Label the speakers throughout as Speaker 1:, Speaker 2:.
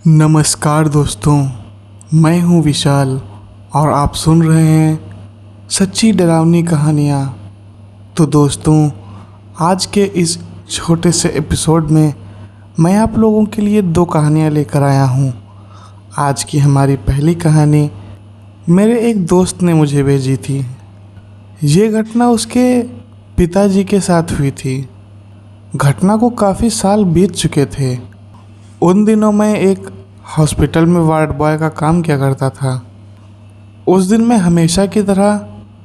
Speaker 1: नमस्कार दोस्तों, मैं हूं विशाल और आप सुन रहे हैं सच्ची डरावनी कहानियाँ। तो दोस्तों, आज के इस छोटे से एपिसोड में मैं आप लोगों के लिए दो कहानियाँ लेकर आया हूं। आज की हमारी पहली कहानी मेरे एक दोस्त ने मुझे भेजी थी। ये घटना उसके पिताजी के साथ हुई थी। घटना को काफ़ी साल बीत चुके थे। उन दिनों मैं एक हॉस्पिटल में वार्ड बॉय का काम किया करता था। उस दिन मैं हमेशा की तरह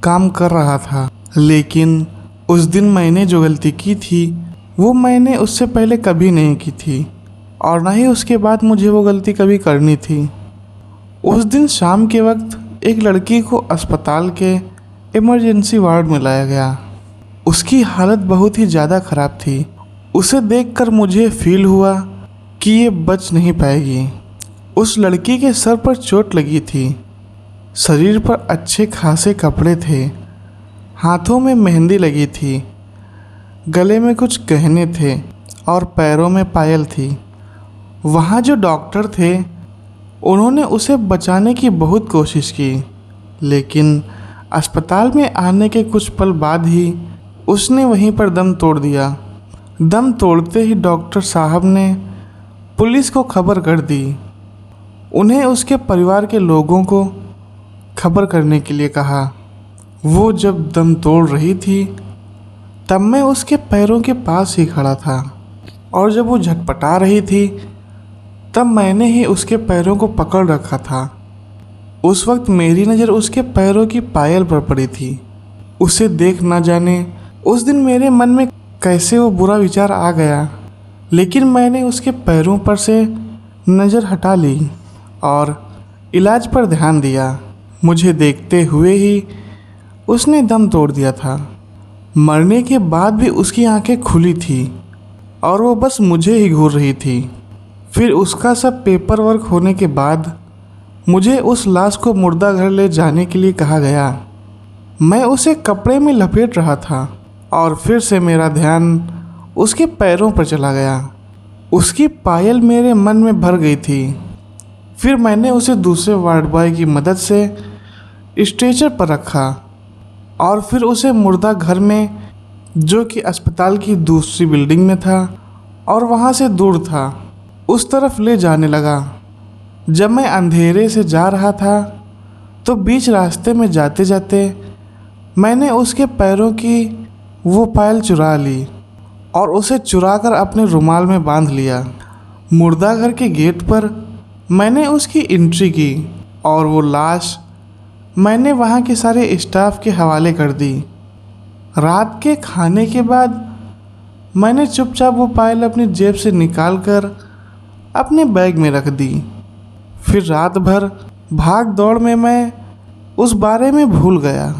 Speaker 1: काम कर रहा था, लेकिन उस दिन मैंने जो गलती की थी वो मैंने उससे पहले कभी नहीं की थी और ना ही उसके बाद मुझे वो गलती कभी करनी थी। उस दिन शाम के वक्त एक लड़की को अस्पताल के इमरजेंसी वार्ड में लाया गया। उसकी हालत बहुत ही ज़्यादा ख़राब थी। उसे देखकर मुझे फील हुआ कि ये बच नहीं पाएगी। उस लड़की के सर पर चोट लगी थी। शरीर पर अच्छे खासे कपड़े थे। हाथों में मेहंदी लगी थी। गले में कुछ गहने थे और पैरों में पायल थी। वहाँ जो डॉक्टर थे उन्होंने उसे बचाने की बहुत कोशिश की, लेकिन अस्पताल में आने के कुछ पल बाद ही उसने वहीं पर दम तोड़ दिया। दम तोड़ते ही डॉक्टर साहब ने पुलिस को खबर कर दी। उन्हें उसके परिवार के लोगों को खबर करने के लिए कहा। वो जब दम तोड़ रही थी तब मैं उसके पैरों के पास ही खड़ा था और जब वो झटपटा रही थी तब मैंने ही उसके पैरों को पकड़ रखा था। उस वक्त मेरी नज़र उसके पैरों की पायल पर पड़ी थी। उसे देख ना जाने उस दिन मेरे मन में कैसे वो बुरा विचार आ गया, लेकिन मैंने उसके पैरों पर से नज़र हटा ली और इलाज पर ध्यान दिया। मुझे देखते हुए ही उसने दम तोड़ दिया था। मरने के बाद भी उसकी आंखें खुली थी और वो बस मुझे ही घूर रही थी। फिर उसका सब पेपर वर्क होने के बाद मुझे उस लाश को मुर्दा घर ले जाने के लिए कहा गया। मैं उसे कपड़े में लपेट रहा था और फिर से मेरा ध्यान उसके पैरों पर चला गया। उसकी पायल मेरे मन में भर गई थी। फिर मैंने उसे दूसरे वार्ड बॉय की मदद से स्ट्रेचर पर रखा और फिर उसे मुर्दा घर में, जो कि अस्पताल की दूसरी बिल्डिंग में था और वहाँ से दूर था, उस तरफ ले जाने लगा। जब मैं अंधेरे से जा रहा था तो बीच रास्ते में जाते जाते मैंने उसके पैरों की वो पायल चुरा ली और उसे चुराकर अपने रुमाल में बांध लिया। मुर्दा घर के गेट पर मैंने उसकी एंट्री की और वो लाश मैंने वहाँ के सारे स्टाफ के हवाले कर दी। रात के खाने के बाद मैंने चुपचाप वो पायल अपनी जेब से निकाल कर अपने बैग में रख दी। फिर रात भर भाग दौड़ में मैं उस बारे में भूल गया।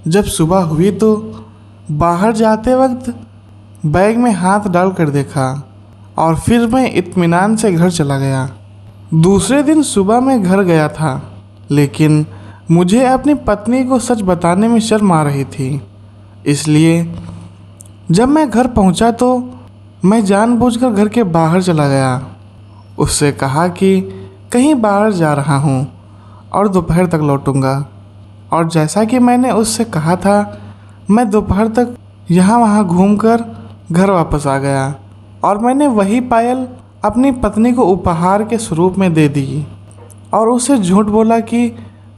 Speaker 1: जब सुबह हुई तो बाहर जाते वक्त बैग में हाथ डाल कर देखा और फिर मैं इत्मीनान से घर चला गया। दूसरे दिन सुबह मैं घर गया था, लेकिन मुझे अपनी पत्नी को सच बताने में शर्म आ रही थी। इसलिए जब मैं घर पहुंचा तो मैं जानबूझकर घर के बाहर चला गया। उससे कहा कि कहीं बाहर जा रहा हूं और दोपहर तक लौटूंगा। और जैसा कि मैंने उससे कहा था, मैं दोपहर तक यहाँ वहाँ घूमकर घर वापस आ गया और मैंने वही पायल अपनी पत्नी को उपहार के स्वरूप में दे दी और उसे झूठ बोला कि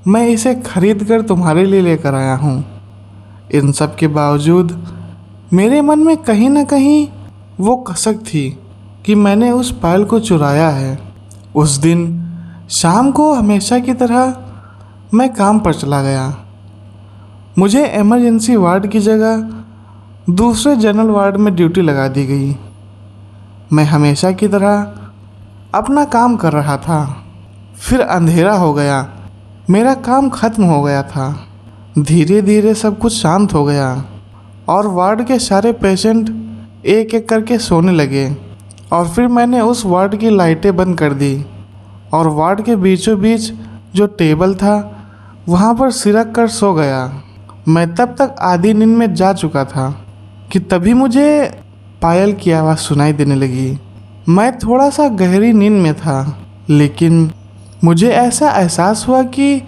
Speaker 1: मैं इसे खरीद कर तुम्हारे लिए लेकर आया हूँ। इन सब के बावजूद मेरे मन में कहीं ना कहीं वो कसक थी कि मैंने उस पायल को चुराया है। उस दिन शाम को हमेशा की तरह मैं काम पर चला गया। मुझे इमरजेंसी वार्ड की जगह दूसरे जनरल वार्ड में ड्यूटी लगा दी गई। मैं हमेशा की तरह अपना काम कर रहा था। फिर अंधेरा हो गया। मेरा काम ख़त्म हो गया था। धीरे धीरे सब कुछ शांत हो गया और वार्ड के सारे पेशेंट एक एक करके सोने लगे और फिर मैंने उस वार्ड की लाइटें बंद कर दी और वार्ड के बीचों बीच जो टेबल था वहाँ पर सिरक कर सो गया। मैं तब तक आधी नींद में जा चुका था कि तभी मुझे पायल की आवाज़ सुनाई देने लगी। मैं थोड़ा सा गहरी नींद में था लेकिन मुझे ऐसा एहसास हुआ कि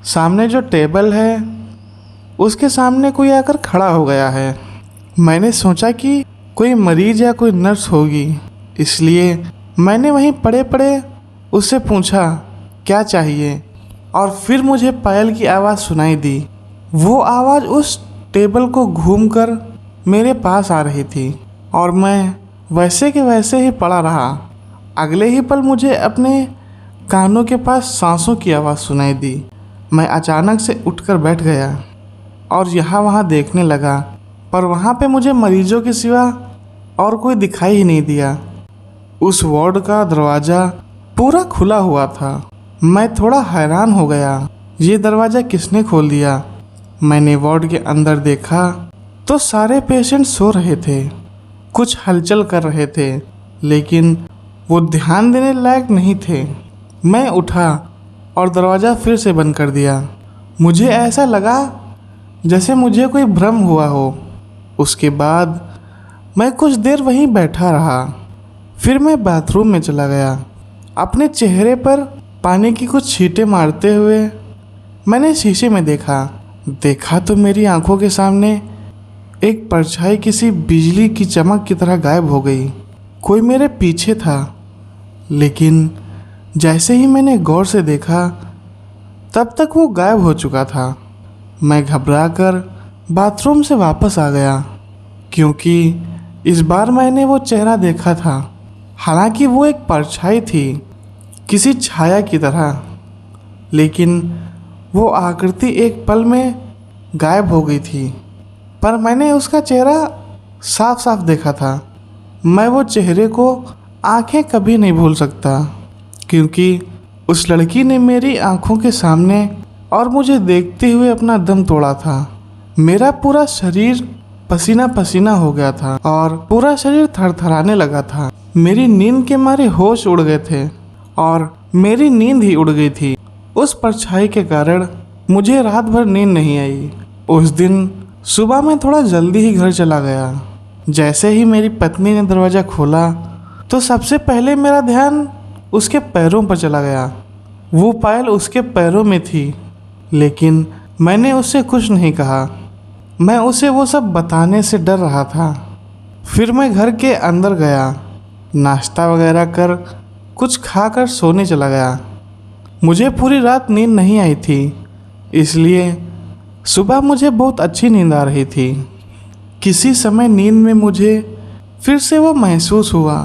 Speaker 1: सामने जो टेबल है उसके सामने कोई आकर खड़ा हो गया है। मैंने सोचा कि कोई मरीज या कोई नर्स होगी, इसलिए मैंने वहीं पड़े पड़े उससे पूछा क्या चाहिए। और फिर मुझे पायल की आवाज़ सुनाई दी। वो आवाज़ उस टेबल को घूमकर मेरे पास आ रही थी और मैं वैसे के वैसे ही पड़ा रहा। अगले ही पल मुझे अपने कानों के पास सांसों की आवाज़ सुनाई दी। मैं अचानक से उठकर बैठ गया और यहाँ वहाँ देखने लगा, पर वहाँ पे मुझे मरीजों के सिवा और कोई दिखाई ही नहीं दिया। उस वार्ड का दरवाज़ा पूरा खुला हुआ था। मैं थोड़ा हैरान हो गया, ये दरवाज़ा किसने खोल दिया। मैंने वार्ड के अंदर देखा तो सारे पेशेंट सो रहे थे, कुछ हलचल कर रहे थे, लेकिन वो ध्यान देने लायक नहीं थे। मैं उठा और दरवाज़ा फिर से बंद कर दिया। मुझे ऐसा लगा जैसे मुझे कोई भ्रम हुआ हो। उसके बाद मैं कुछ देर वहीं बैठा रहा। फिर मैं बाथरूम में चला गया। अपने चेहरे पर पानी की कुछ छींटे मारते हुए मैंने शीशे में देखा तो मेरी आंखों के सामने एक परछाई किसी बिजली की चमक की तरह गायब हो गई। कोई मेरे पीछे था, लेकिन जैसे ही मैंने गौर से देखा तब तक वो गायब हो चुका था। मैं घबराकर बाथरूम से वापस आ गया, क्योंकि इस बार मैंने वो चेहरा देखा था। हालांकि वो एक परछाई थी, किसी छाया की तरह, लेकिन वो आकृति एक पल में गायब हो गई थी। पर मैंने उसका चेहरा साफ साफ देखा था। मैं वो चेहरे को आंखें कभी नहीं भूल सकता, क्योंकि उस लड़की ने मेरी आंखों के सामने और मुझे देखते हुए अपना दम तोड़ा था। मेरा पूरा शरीर पसीना पसीना हो गया था और पूरा शरीर थरथराने लगा था। मेरी नींद के मारे होश उड़ गए थे और मेरी नींद ही उड़ गई थी। उस परछाई के कारण मुझे रात भर नींद नहीं आई। उस दिन सुबह मैं थोड़ा जल्दी ही घर चला गया। जैसे ही मेरी पत्नी ने दरवाज़ा खोला तो सबसे पहले मेरा ध्यान उसके पैरों पर चला गया। वो पायल उसके पैरों में थी, लेकिन मैंने उससे कुछ नहीं कहा। मैं उसे वो सब बताने से डर रहा था। फिर मैं घर के अंदर गया, नाश्ता वगैरह कर कुछ खाकर सोने चला गया। मुझे पूरी रात नींद नहीं आई थी, इसलिए सुबह मुझे बहुत अच्छी नींद आ रही थी। किसी समय नींद में मुझे फिर से वो महसूस हुआ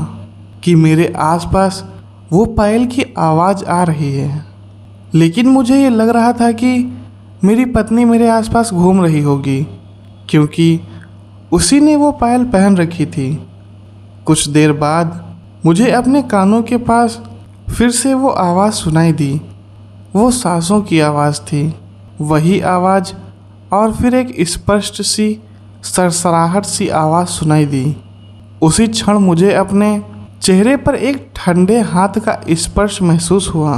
Speaker 1: कि मेरे आसपास वो पायल की आवाज़ आ रही है, लेकिन मुझे ये लग रहा था कि मेरी पत्नी मेरे आसपास घूम रही होगी, क्योंकि उसी ने वो पायल पहन रखी थी। कुछ देर बाद मुझे अपने कानों के पास फिर से वो आवाज़ सुनाई दी। वो सांसों की आवाज़ थी, वही आवाज़, और फिर एक स्पष्ट सी सरसराहट सी आवाज़ सुनाई दी। उसी क्षण मुझे अपने चेहरे पर एक ठंडे हाथ का स्पर्श महसूस हुआ।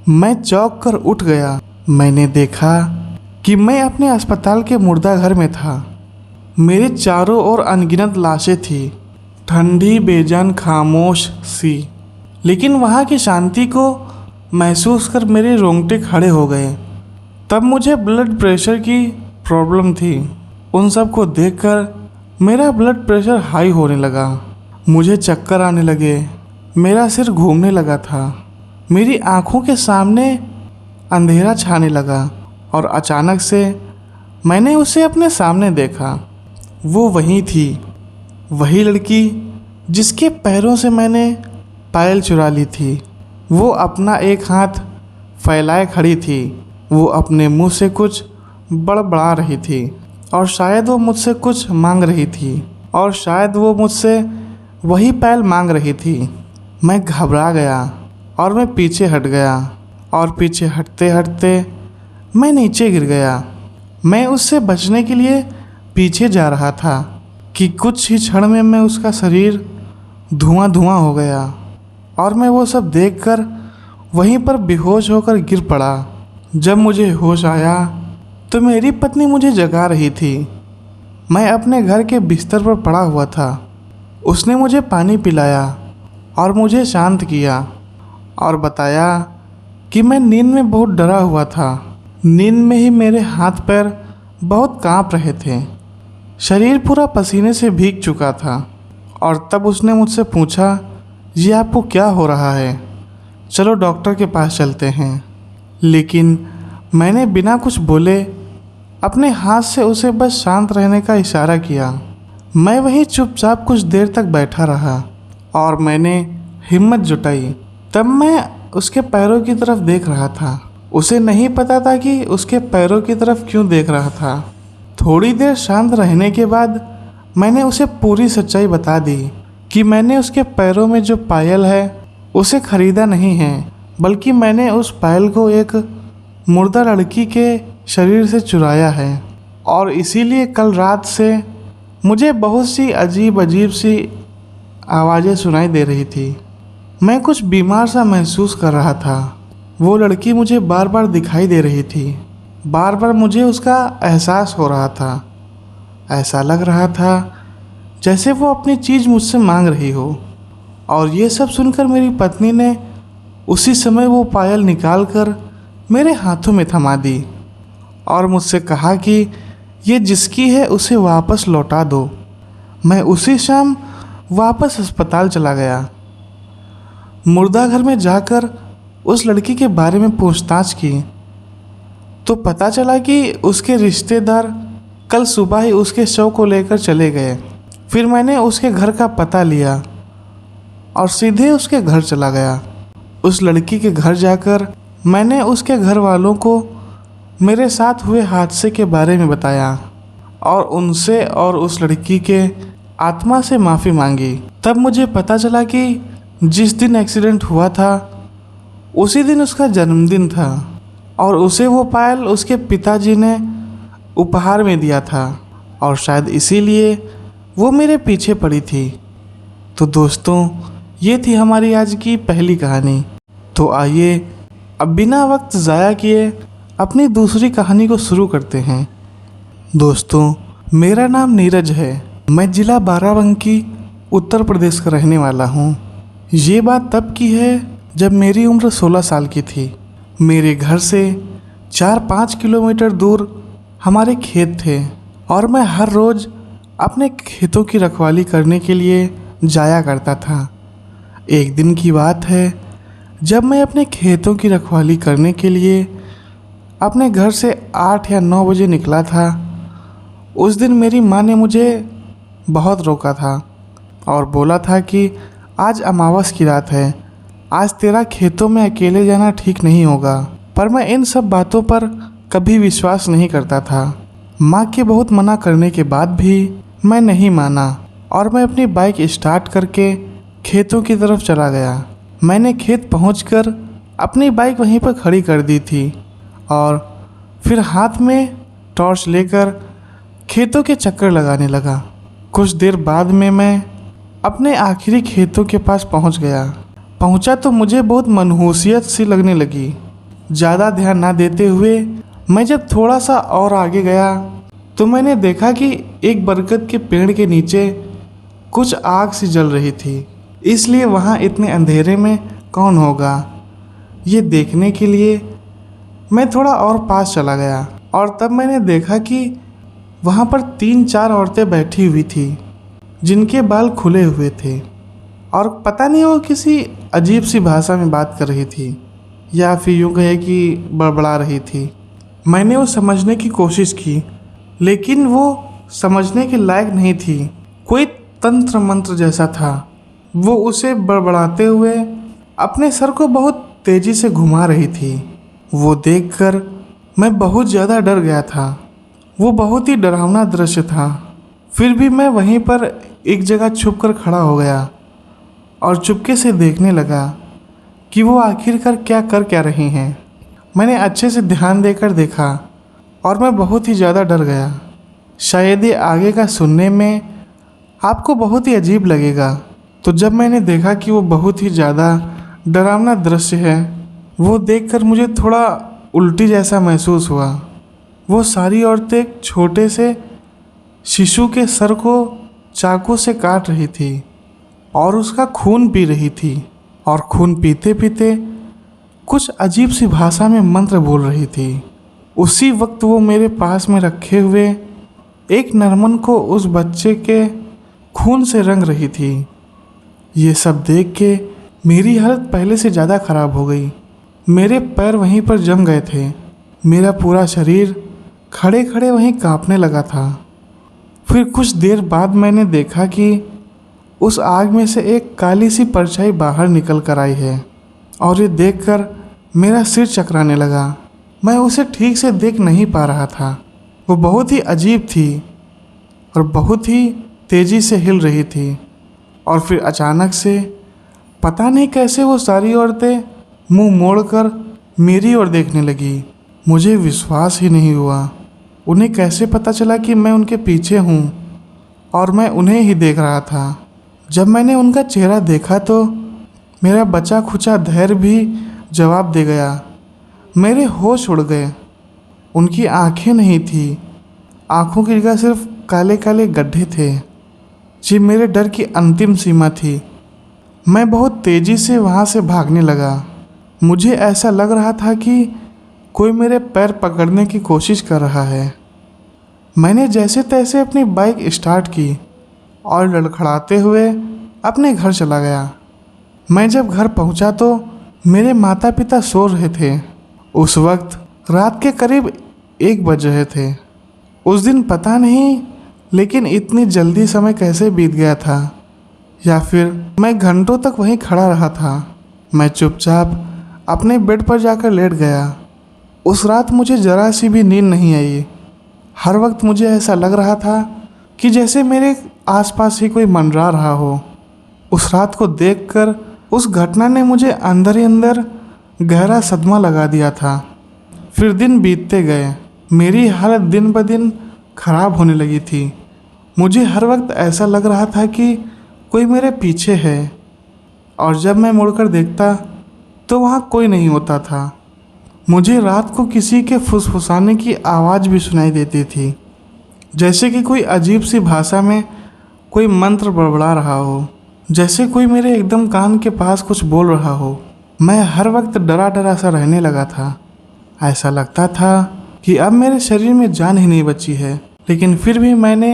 Speaker 1: मैं चौंक कर उठ गया। मैंने देखा कि मैं अपने अस्पताल के मुर्दा घर में था। मेरे चारों ओर अनगिनत लाशें थी, ठंडी बेजान खामोश सी, लेकिन वहाँ की शांति को महसूस कर मेरे रोंगटे खड़े हो गए। तब मुझे ब्लड प्रेशर की प्रॉब्लम थी। उन सब को देखकर मेरा ब्लड प्रेशर हाई होने लगा। मुझे चक्कर आने लगे, मेरा सिर घूमने लगा था, मेरी आँखों के सामने अंधेरा छाने लगा और अचानक से मैंने उसे अपने सामने देखा। वो वही थी, वही लड़की जिसके पैरों से मैंने पायल चुरा ली थी। वो अपना एक हाथ फैलाए खड़ी थी। वो अपने मुंह से कुछ बड़बड़ा रही थी और शायद वो मुझसे कुछ मांग रही थी, और शायद वो मुझसे वही पायल मांग रही थी। मैं घबरा गया और मैं पीछे हट गया, और पीछे हटते हटते मैं नीचे गिर गया। मैं उससे बचने के लिए पीछे जा रहा था कि कुछ ही क्षण में मैं उसका शरीर धुआं धुआं हो गया, और मैं वो सब देखकर वहीं पर बेहोश होकर गिर पड़ा। जब मुझे होश आया तो मेरी पत्नी मुझे जगा रही थी। मैं अपने घर के बिस्तर पर पड़ा हुआ था। उसने मुझे पानी पिलाया और मुझे शांत किया, और बताया कि मैं नींद में बहुत डरा हुआ था। नींद में ही मेरे हाथ पैर बहुत कांप रहे थे, शरीर पूरा पसीने से भीग चुका था। और तब उसने मुझसे पूछा, ये आपको क्या हो रहा है? चलो डॉक्टर के पास चलते हैं। लेकिन मैंने बिना कुछ बोले अपने हाथ से उसे बस शांत रहने का इशारा किया। मैं वहीं चुपचाप कुछ देर तक बैठा रहा और मैंने हिम्मत जुटाई। तब मैं उसके पैरों की तरफ देख रहा था। उसे नहीं पता था कि उसके पैरों की तरफ क्यों देख रहा था। थोड़ी देर शांत रहने के बाद मैंने उसे पूरी सच्चाई बता दी कि मैंने उसके पैरों में जो पायल है उसे खरीदा नहीं है, बल्कि मैंने उस पायल को एक मुर्दा लड़की के शरीर से चुराया है। और इसीलिए कल रात से मुझे बहुत सी अजीब अजीब सी आवाज़ें सुनाई दे रही थी। मैं कुछ बीमार सा महसूस कर रहा था। वो लड़की मुझे बार बार दिखाई दे रही थी। बार बार मुझे उसका एहसास हो रहा था। ऐसा लग रहा था जैसे वो अपनी चीज़ मुझसे मांग रही हो। और ये सब सुनकर मेरी पत्नी ने उसी समय वो पायल निकाल कर मेरे हाथों में थमा दी और मुझसे कहा कि ये जिसकी है उसे वापस लौटा दो। मैं उसी शाम वापस अस्पताल चला गया। मुर्दा घर में जाकर उस लड़की के बारे में पूछताछ की तो पता चला कि उसके रिश्तेदार कल सुबह ही उसके शव को लेकर चले गए। फिर मैंने उसके घर का पता लिया और सीधे उसके घर चला गया। उस लड़की के घर जाकर मैंने उसके घर वालों को मेरे साथ हुए हादसे के बारे में बताया और उनसे और उस लड़की के आत्मा से माफ़ी मांगी। तब मुझे पता चला कि जिस दिन एक्सीडेंट हुआ था उसी दिन उसका जन्मदिन था और उसे वो पायल उसके पिताजी ने उपहार में दिया था और शायद इसीलिए वो मेरे पीछे पड़ी थी। तो दोस्तों, ये थी हमारी आज की पहली कहानी। तो आइए अब बिना वक्त ज़ाया किए अपनी दूसरी कहानी को शुरू करते हैं। दोस्तों, मेरा नाम नीरज है। मैं ज़िला बाराबंकी उत्तर प्रदेश का रहने वाला हूँ। ये बात तब की है जब मेरी उम्र 16 साल की थी। मेरे घर से 4-5 किलोमीटर दूर हमारे खेत थे और मैं हर रोज़ अपने खेतों की रखवाली करने के लिए जाया करता था। एक दिन की बात है जब मैं अपने खेतों की रखवाली करने के लिए अपने घर से 8 या 9 बजे निकला था। उस दिन मेरी माँ ने मुझे बहुत रोका था और बोला था कि आज अमावस की रात है, आज तेरा खेतों में अकेले जाना ठीक नहीं होगा। पर मैं इन सब बातों पर कभी विश्वास नहीं करता था। माँ के बहुत मना करने के बाद भी मैं नहीं माना और मैं अपनी बाइक स्टार्ट करके खेतों की तरफ चला गया। मैंने खेत पहुंचकर अपनी बाइक वहीं पर खड़ी कर दी थी और फिर हाथ में टॉर्च लेकर खेतों के चक्कर लगाने लगा। कुछ देर बाद में मैं अपने आखिरी खेतों के पास पहुंचा तो मुझे बहुत मनहूसियत सी लगने लगी। ज़्यादा ध्यान ना देते हुए मैं जब थोड़ा सा और आगे गया तो मैंने देखा कि एक बरगद के पेड़ के नीचे कुछ आग सी जल रही थी। इसलिए वहाँ इतने अंधेरे में कौन होगा, ये देखने के लिए मैं थोड़ा और पास चला गया और तब मैंने देखा कि वहाँ पर 3-4 औरतें बैठी हुई थी जिनके बाल खुले हुए थे और पता नहीं वो किसी अजीब सी भाषा में बात कर रही थी या फिर यूँ कहे कि बड़बड़ा रही थी। मैंने वो समझने की कोशिश की लेकिन वो समझने के लायक नहीं थी। कोई तंत्र मंत्र जैसा था। वो उसे बड़बड़ाते हुए अपने सर को बहुत तेज़ी से घुमा रही थी। वो देखकर मैं बहुत ज़्यादा डर गया था। वो बहुत ही डरावना दृश्य था। फिर भी मैं वहीं पर एक जगह छुप कर खड़ा हो गया और चुपके से देखने लगा कि वो आखिरकार क्या रही हैं। मैंने अच्छे से ध्यान देकर देखा और मैं बहुत ही ज़्यादा डर गया। शायद ये आगे का सुनने में आपको बहुत ही अजीब लगेगा। तो जब मैंने देखा कि वो बहुत ही ज़्यादा डरावना दृश्य है, वो देखकर मुझे थोड़ा उल्टी जैसा महसूस हुआ। वो सारी औरतें छोटे से शिशु के सर को चाकू से काट रही थी और उसका खून पी रही थी। और खून पीते पीते कुछ अजीब सी भाषा में मंत्र बोल रही थी। उसी वक्त वो मेरे पास में रखे हुए एक नरमन को उस बच्चे के खून से रंग रही थी। ये सब देख के मेरी हालत पहले से ज़्यादा ख़राब हो गई। मेरे पैर वहीं पर जम गए थे। मेरा पूरा शरीर खड़े खड़े वहीं कांपने लगा था। फिर कुछ देर बाद मैंने देखा कि उस आग में से एक काली सी परछाई बाहर निकल कर आई है और ये देखकर मेरा सिर चकराने लगा। मैं उसे ठीक से देख नहीं पा रहा था। वो बहुत ही अजीब थी और बहुत ही तेज़ी से हिल रही थी। और फिर अचानक से पता नहीं कैसे वो सारी औरतें मुंह मोड़कर मेरी ओर देखने लगी। मुझे विश्वास ही नहीं हुआ। उन्हें कैसे पता चला कि मैं उनके पीछे हूँ और मैं उन्हें ही देख रहा था। जब मैंने उनका चेहरा देखा तो मेरा बचा खुचा धैर्य भी जवाब दे गया। मेरे होश उड़ गए। उनकी आंखें नहीं थी, आंखों की जगह सिर्फ काले काले गड्ढे थे। ये मेरे डर की अंतिम सीमा थी। मैं बहुत तेज़ी से वहाँ से भागने लगा। मुझे ऐसा लग रहा था कि कोई मेरे पैर पकड़ने की कोशिश कर रहा है। मैंने जैसे तैसे अपनी बाइक स्टार्ट की और लड़खड़ाते हुए अपने घर चला गया। मैं जब घर पहुंचा तो मेरे माता पिता सो रहे थे। उस वक्त रात के करीब 1 बज रहे थे। उस दिन पता नहीं लेकिन इतनी जल्दी समय कैसे बीत गया था, या फिर मैं घंटों तक वहीं खड़ा रहा था। मैं चुपचाप अपने बेड पर जाकर लेट गया। उस रात मुझे ज़रा सी भी नींद नहीं आई। हर वक्त मुझे ऐसा लग रहा था कि जैसे मेरे आसपास ही कोई मंडरा रहा हो। उस रात को देखकर उस घटना ने मुझे अंदर ही अंदर गहरा सदमा लगा दिया था। फिर दिन बीतते गए। मेरी हालत दिन ब दिन खराब होने लगी थी। मुझे हर वक्त ऐसा लग रहा था कि कोई मेरे पीछे है और जब मैं मुड़कर देखता तो वहाँ कोई नहीं होता था। मुझे रात को किसी के फुसफुसाने की आवाज़ भी सुनाई देती थी, जैसे कि कोई अजीब सी भाषा में कोई मंत्र बड़बड़ा रहा हो, जैसे कोई मेरे एकदम कान के पास कुछ बोल रहा हो। मैं हर वक्त डरा डरा सा रहने लगा था। ऐसा लगता था कि अब मेरे शरीर में जान ही नहीं बची है। लेकिन फिर भी मैंने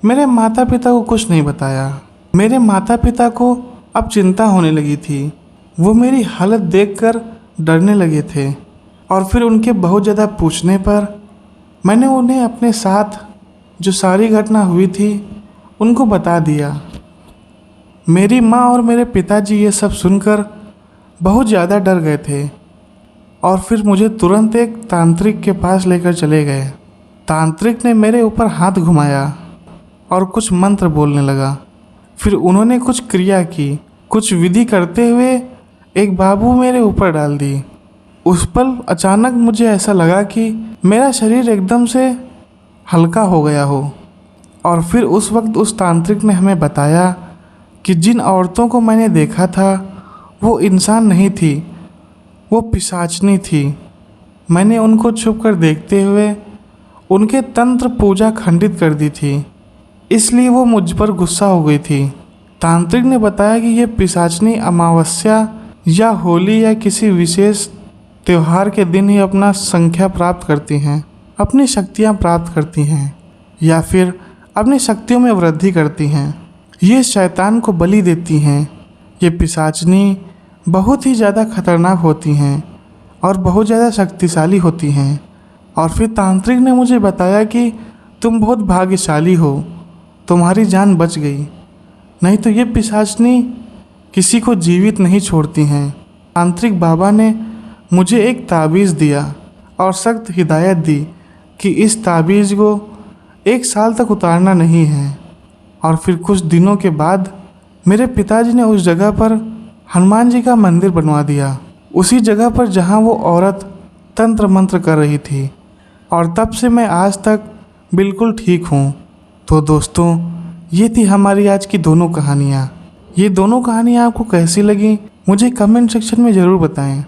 Speaker 1: मेरे माता पिता को कुछ नहीं बताया। मेरे माता पिता को अब चिंता होने लगी थी। वो मेरी हालत देखकर डरने लगे थे और फिर उनके बहुत ज़्यादा पूछने पर मैंने उन्हें अपने साथ जो सारी घटना हुई थी उनको बता दिया। मेरी माँ और मेरे पिताजी ये सब सुनकर बहुत ज़्यादा डर गए थे और फिर मुझे तुरंत एक तांत्रिक के पास लेकर चले गए। तांत्रिक ने मेरे ऊपर हाथ घुमाया और कुछ मंत्र बोलने लगा। फिर उन्होंने कुछ क्रिया की। कुछ विधि करते हुए एक बाबू मेरे ऊपर डाल दी। उस पल अचानक मुझे ऐसा लगा कि मेरा शरीर एकदम से हल्का हो गया हो। और फिर उस वक्त उस तांत्रिक ने हमें बताया कि जिन औरतों को मैंने देखा था वो इंसान नहीं थी, वो पिशाचनी थी। मैंने उनको छुप कर देखते हुए उनके तंत्र पूजा खंडित कर दी थी, इसलिए वो मुझ पर गुस्सा हो गई थी। तांत्रिक ने बताया कि ये पिशाचनी अमावस्या या होली या किसी विशेष त्यौहार के दिन ही अपना संख्या प्राप्त करती हैं, अपनी शक्तियाँ प्राप्त करती हैं या फिर अपनी शक्तियों में वृद्धि करती हैं। ये शैतान को बलि देती हैं। ये पिशाचनी बहुत ही ज़्यादा खतरनाक होती हैं और बहुत ज़्यादा शक्तिशाली होती हैं। और फिर तांत्रिक ने मुझे बताया कि तुम बहुत भाग्यशाली हो, तुम्हारी जान बच गई, नहीं तो ये पिशाचनी किसी को जीवित नहीं छोड़ती हैं। तांत्रिक बाबा ने मुझे एक ताबीज़ दिया और सख्त हिदायत दी कि इस ताबीज़ को 1 साल तक उतारना नहीं है। और फिर कुछ दिनों के बाद मेरे पिताजी ने उस जगह पर हनुमान जी का मंदिर बनवा दिया, उसी जगह पर जहाँ वो औरत तंत्र मंत्र कर रही थी। और तब से मैं आज तक बिल्कुल ठीक हूँ। तो दोस्तों, ये थी हमारी आज की दोनों कहानियाँ। ये दोनों कहानियाँ आपको कैसी लगी मुझे कमेंट सेक्शन में ज़रूर बताएं।